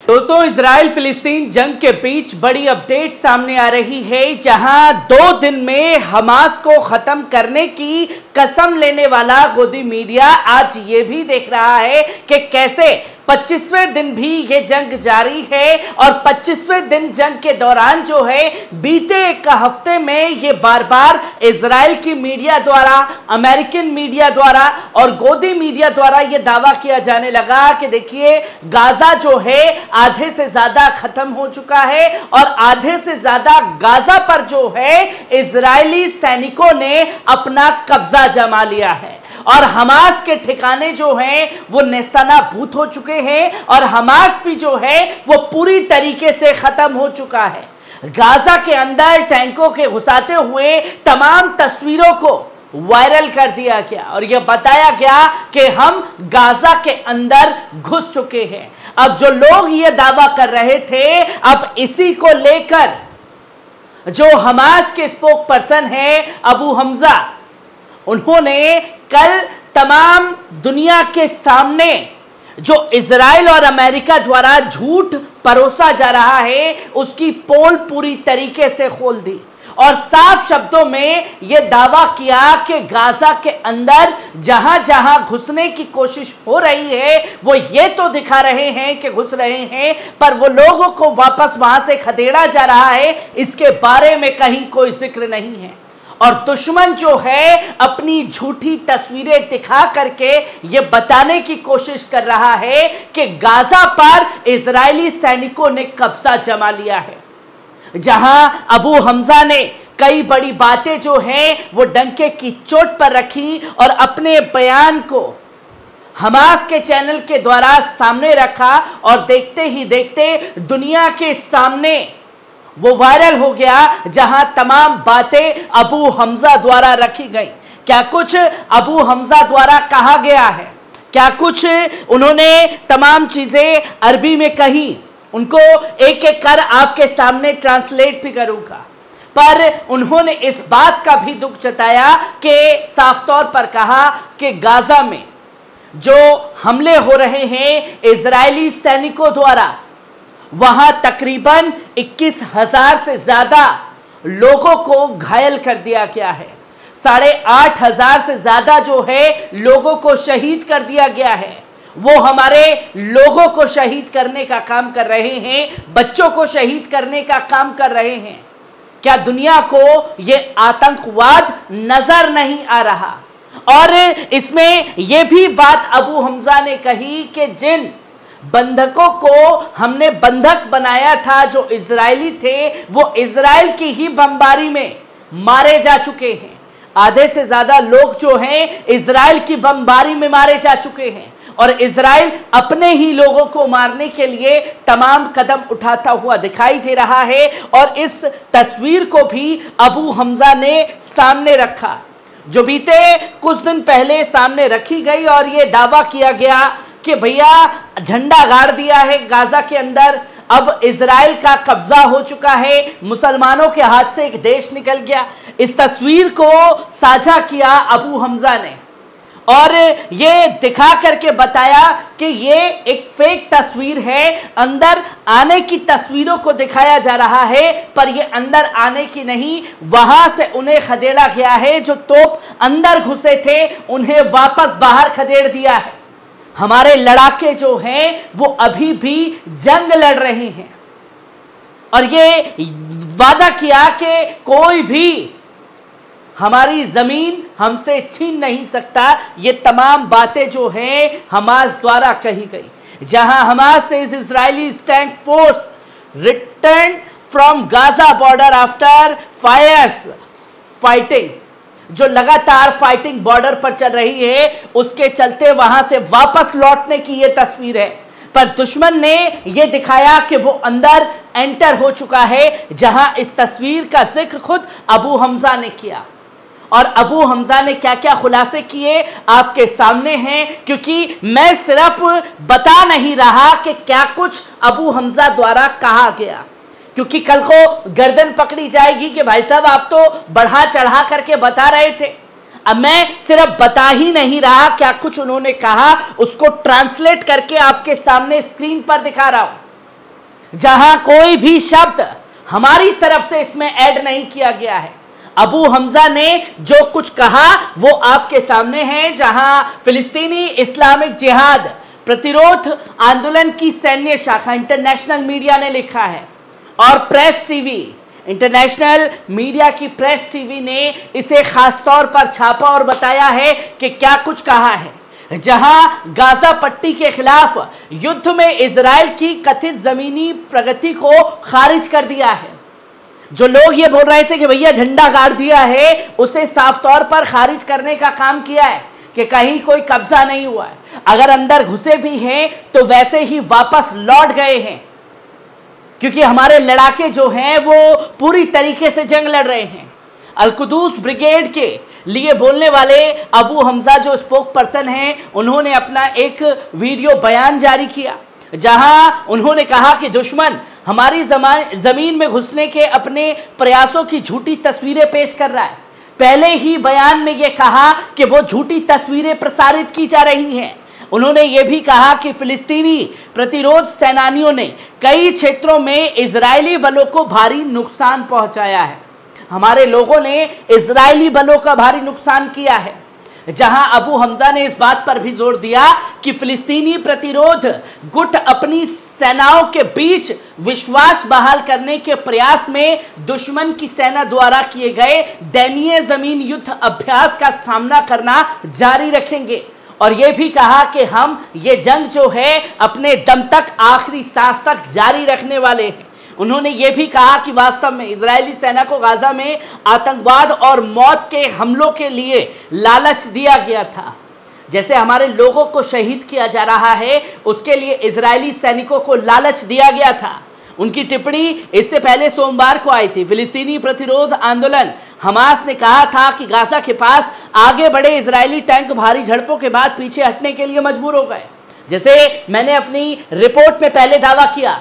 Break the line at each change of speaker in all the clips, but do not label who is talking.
दोस्तों, इजराइल फिलिस्तीन जंग के बीच बड़ी अपडेट सामने आ रही है, जहां 2 दिन में हमास को खत्म करने की कसम लेने वाला गोदी मीडिया आज ये भी देख रहा है कि कैसे 25वें दिन भी ये जंग जारी है और 25वें दिन जंग के दौरान जो है बीते एक हफ्ते में ये बार बार इजराइल की मीडिया द्वारा, अमेरिकन मीडिया द्वारा और गोदी मीडिया द्वारा ये दावा किया जाने लगा कि देखिए गाजा जो है आधे से ज्यादा खत्म हो चुका है और आधे से ज्यादा गाजा पर जो है इजरायली सैनिकों ने अपना कब्जा जमा लिया है और हमास के ठिकाने जो हैं वो नेस्तनाबूद हो चुके हैं और हमास भी जो है वो पूरी तरीके से खत्म हो चुका है। गाजा के अंदर टैंकों के घुसाते हुए तमाम तस्वीरों को वायरल कर दिया गया और यह बताया गया कि हम गाजा के अंदर घुस चुके हैं। अब जो लोग ये दावा कर रहे थे, अब इसी को लेकर जो हमास के स्पोक पर्सन है अबू हमजा, उन्होंने कल तमाम दुनिया के सामने जो इजराइल और अमेरिका द्वारा झूठ परोसा जा रहा है उसकी पोल पूरी तरीके से खोल दी और साफ शब्दों में यह दावा किया कि गाजा के अंदर जहां जहां घुसने की कोशिश हो रही है वो ये तो दिखा रहे हैं कि घुस रहे हैं, पर वो लोगों को वापस वहां से खदेड़ा जा रहा है, इसके बारे में कहीं कोई जिक्र नहीं है। और दुश्मन जो है अपनी झूठी तस्वीरें दिखा करके ये बताने की कोशिश कर रहा है कि गाजा पर इजरायली सैनिकों ने कब्जा जमा लिया है। जहां अबू हमजा ने कई बड़ी बातें जो हैं वो डंके की चोट पर रखी और अपने बयान को हमास के चैनल के द्वारा सामने रखा और देखते ही देखते दुनिया के सामने वो वायरल हो गया, जहां तमाम बातें अबू हमजा द्वारा रखी गई। क्या कुछ अबू हमजा द्वारा कहा गया है, क्या कुछ उन्होंने तमाम चीजें अरबी में कही, उनको एक एक कर आपके सामने ट्रांसलेट भी करूंगा। पर उन्होंने इस बात का भी दुख जताया कि साफ तौर पर कहा कि गाजा में जो हमले हो रहे हैं इजरायली सैनिकों द्वारा, वहां तकरीबन 21,000 से ज्यादा लोगों को घायल कर दिया गया है। 8,500 से ज्यादा जो है लोगों को शहीद कर दिया गया है। वो हमारे लोगों को शहीद करने का काम कर रहे हैं, बच्चों को शहीद करने का काम कर रहे हैं। क्या दुनिया को ये आतंकवाद नजर नहीं आ रहा? और इसमें यह भी बात अबू हमजा ने कही कि जिन बंधकों को हमने बंधक बनाया था जो इजरायली थे, वो इजराइल की ही बमबारी में मारे जा चुके हैं। आधे से ज्यादा लोग जो हैं इजराइल की बमबारी में मारे जा चुके हैं और इजराइल अपने ही लोगों को मारने के लिए तमाम कदम उठाता हुआ दिखाई दे रहा है। और इस तस्वीर को भी अबू हमजा ने सामने रखा, जो बीते कुछ दिन पहले सामने रखी गई और यह दावा किया गया कि भैया झंडा गाड़ दिया है गाजा के अंदर, अब इजराइल का कब्जा हो चुका है, मुसलमानों के हाथ से एक देश निकल गया। इस तस्वीर को साझा किया अबू हमजा ने और ये दिखा करके बताया कि ये एक फेक तस्वीर है, अंदर आने की तस्वीरों को दिखाया जा रहा है, पर ये अंदर आने की नहीं, वहां से उन्हें खदेड़ा गया है। जो तोप अंदर घुसे थे उन्हें वापस बाहर खदेड़ दिया है। हमारे लड़ाके जो हैं वो अभी भी जंग लड़ रहे हैं और ये वादा किया कि कोई भी हमारी जमीन हमसे छीन नहीं सकता। ये तमाम बातें जो हैं हमास द्वारा कही गई। जहां हमास से Israeli tank force return from Gaza border after fires fighting, जो लगातार फाइटिंग बॉर्डर पर चल रही है उसके चलते वहां से वापस लौटने की यह तस्वीर है। पर दुश्मन ने यह दिखाया कि वो अंदर एंटर हो चुका है, जहां इस तस्वीर का जिक्र खुद अबू हमजा ने किया। और अबू हमजा ने क्या क्या खुलासे किए आपके सामने हैं, क्योंकि मैं सिर्फ बता नहीं रहा कि क्या कुछ अबू हमजा द्वारा कहा गया, क्योंकि कल को गर्दन पकड़ी जाएगी कि भाई साहब आप तो बढ़ा चढ़ा करके बता रहे थे। अब मैं सिर्फ बता ही नहीं रहा, क्या कुछ उन्होंने कहा उसको ट्रांसलेट करके आपके सामने स्क्रीन पर दिखा रहा हूं। जहां कोई भी शब्द हमारी तरफ से इसमें ऐड नहीं किया गया है। अबू हमजा ने जो कुछ कहा वो आपके सामने है, जहां फिलिस्तीनी इस्लामिक जिहाद प्रतिरोध आंदोलन की सैन्य शाखा इंटरनेशनल मीडिया ने लिखा है और प्रेस टीवी, इंटरनेशनल मीडिया की प्रेस टीवी ने इसे खास तौर पर छापा और बताया है कि क्या कुछ कहा है, जहां गाजा पट्टी के खिलाफ युद्ध में इजराइल की कथित जमीनी प्रगति को खारिज कर दिया है। जो लोग ये बोल रहे थे कि भैया झंडा गाड़ दिया है, उसे साफ तौर पर खारिज करने का काम किया है कि कहीं कोई कब्जा नहीं हुआ है। अगर अंदर घुसे भी हैं तो वैसे ही वापस लौट गए हैं, क्योंकि हमारे लड़ाके जो हैं वो पूरी तरीके से जंग लड़ रहे हैं। अल-कुदूस ब्रिगेड के लिए बोलने वाले अबू हमजा जो स्पोक पर्सन हैं, उन्होंने अपना एक वीडियो बयान जारी किया, जहां उन्होंने कहा कि दुश्मन हमारी जमीन में घुसने के अपने प्रयासों की झूठी तस्वीरें पेश कर रहा है। पहले ही बयान में यह कहा कि वो झूठी तस्वीरें प्रसारित की जा रही हैं। उन्होंने ये भी कहा कि फिलिस्तीनी प्रतिरोध सेनानियों ने कई क्षेत्रों में इजरायली बलों को भारी नुकसान पहुंचाया है। हमारे लोगों ने इजरायली बलों का भारी नुकसान किया है, जहां अबू हमजा ने इस बात पर भी जोर दिया कि फिलिस्तीनी प्रतिरोध गुट अपनी सेनाओं के बीच विश्वास बहाल करने के प्रयास में दुश्मन की सेना द्वारा किए गए दयनीय जमीन युद्ध अभ्यास का सामना करना जारी रखेंगे। और यह भी कहा कि हम ये जंग जो है अपने दम तक, आखिरी सांस तक जारी रखने वाले हैं। उन्होंने ये भी कहा कि वास्तव में इजरायली सेना को गाजा में आतंकवाद और मौत के हमलों के लिए लालच दिया गया था। जैसे हमारे लोगों को शहीद किया जा रहा है, उसके लिए इजरायली सैनिकों को लालच दिया गया था। उनकी टिप्पणी इससे पहले सोमवार को आई थी। फिलिस्तीनी प्रतिरोध आंदोलन हमास ने कहा था कि गाजा के पास आगे बढ़े इजरायली टैंक भारी झड़पों के बाद पीछे हटने के लिए मजबूर हो गए। जैसे मैंने अपनी रिपोर्ट में पहले दावा किया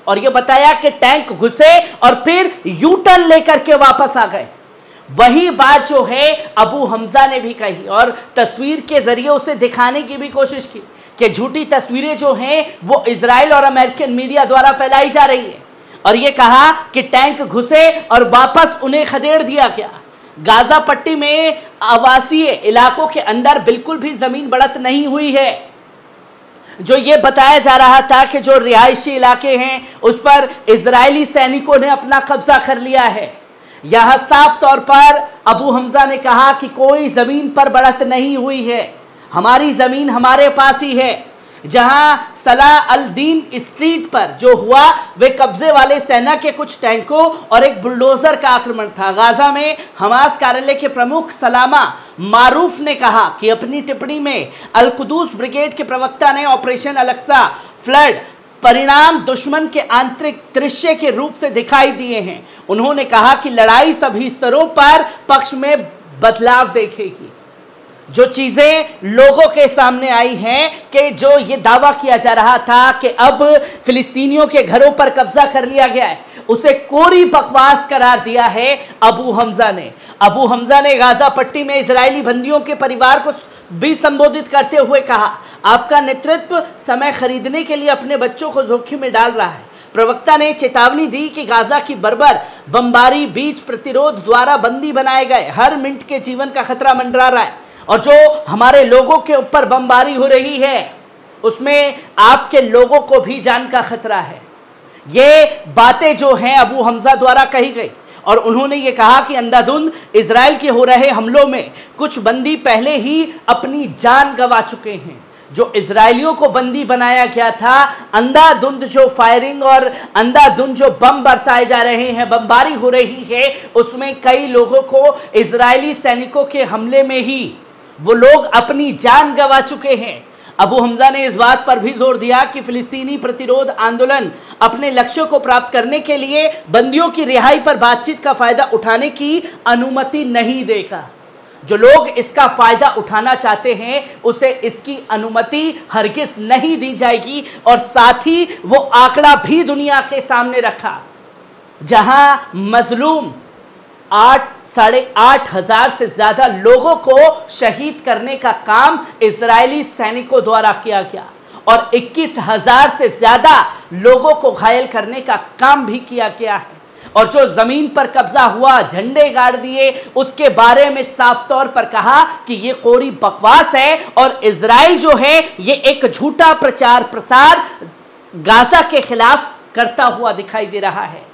और यह बताया कि टैंक घुसे और फिर यू टर्न लेकर के वापस आ गए। वही बात जो है अबू हमजा ने भी कही और तस्वीर के जरिए उसे दिखाने की भी कोशिश की कि झूठी तस्वीरें जो हैं वो इजराइल और अमेरिकन मीडिया द्वारा फैलाई जा रही है। और ये कहा कि टैंक घुसे और वापस उन्हें खदेड़ दिया गया। गाजा पट्टी में आवासीय इलाकों के अंदर बिल्कुल भी जमीन बढ़त नहीं हुई है। जो ये बताया जा रहा था कि जो रिहायशी इलाके हैं उस पर इजरायली सैनिकों ने अपना कब्जा कर लिया है। यह साफ तौर पर अबू हमजा ने कहा कि कोई जमीन पर बढ़त नहीं हुई है, हमारी जमीन हमारे पास ही है। जहां सलाह अल दीन स्ट्रीट पर जो हुआ वे कब्जे वाले सेना के कुछ टैंकों और एक बुलडोजर का आक्रमण था। गाजा में हमास कार्यालय के प्रमुख सलामा मारूफ ने कहा कि अपनी टिप्पणी में अल-कुदूस ब्रिगेड के प्रवक्ता ने ऑपरेशन अल-अक्सा फ्लड परिणाम दुश्मन के आंतरिक दृश्य के रूप से दिखाई दिए हैं। उन्होंने कहा कि लड़ाई सभी स्तरों पर पक्ष में बदलाव देखेगी। जो चीजें लोगों के सामने आई हैं कि जो ये दावा किया जा रहा था कि अब फिलिस्तीनियों के घरों पर कब्जा कर लिया गया है, उसे कोरी बकवास करार दिया है अबू हमजा ने। अबू हमजा ने गाजा पट्टी में इजरायली बंदियों के परिवार को भी संबोधित करते हुए कहा, आपका नेतृत्व समय खरीदने के लिए अपने बच्चों को जोखिम में डाल रहा है। प्रवक्ता ने चेतावनी दी कि गाजा की बर्बर बमबारी बीच प्रतिरोध द्वारा बंदी बनाए गए हर मिनट के जीवन का खतरा मंडरा रहा है और जो हमारे लोगों के ऊपर बमबारी हो रही है उसमें आपके लोगों को भी जान का खतरा है। ये बातें जो हैं अबू हमजा द्वारा कही गई और उन्होंने ये कहा कि अंधाधुंध इजराइल के हो रहे हमलों में कुछ बंदी पहले ही अपनी जान गंवा चुके हैं। जो इजरायलियों को बंदी बनाया गया था, अंधाधुंध जो फायरिंग और अंधाधुंध जो बम बरसाए जा रहे हैं, बमबारी हो रही है, उसमें कई लोगों को इजरायली सैनिकों के हमले में ही वो लोग अपनी जान गंवा चुके हैं। अबू हमजा ने इस बात पर भी जोर दिया कि फिलिस्तीनी प्रतिरोध आंदोलन अपने लक्ष्यों को प्राप्त करने के लिए बंदियों की रिहाई पर बातचीत का फायदा उठाने की अनुमति नहीं देगा। जो लोग इसका फायदा उठाना चाहते हैं उसे इसकी अनुमति हरगिज नहीं दी जाएगी। और साथ ही वो आंकड़ा भी दुनिया के सामने रखा जहां मजलूम 8,500 से ज्यादा लोगों को शहीद करने का काम इजरायली सैनिकों द्वारा किया गया और 21,000 से ज्यादा लोगों को घायल करने का काम भी किया गया है। और जो जमीन पर कब्जा हुआ, झंडे गाड़ दिए, उसके बारे में साफ तौर पर कहा कि यह कोरी बकवास है और इजराइल जो है यह एक झूठा प्रचार प्रसार गाजा के खिलाफ करता हुआ दिखाई दे रहा है।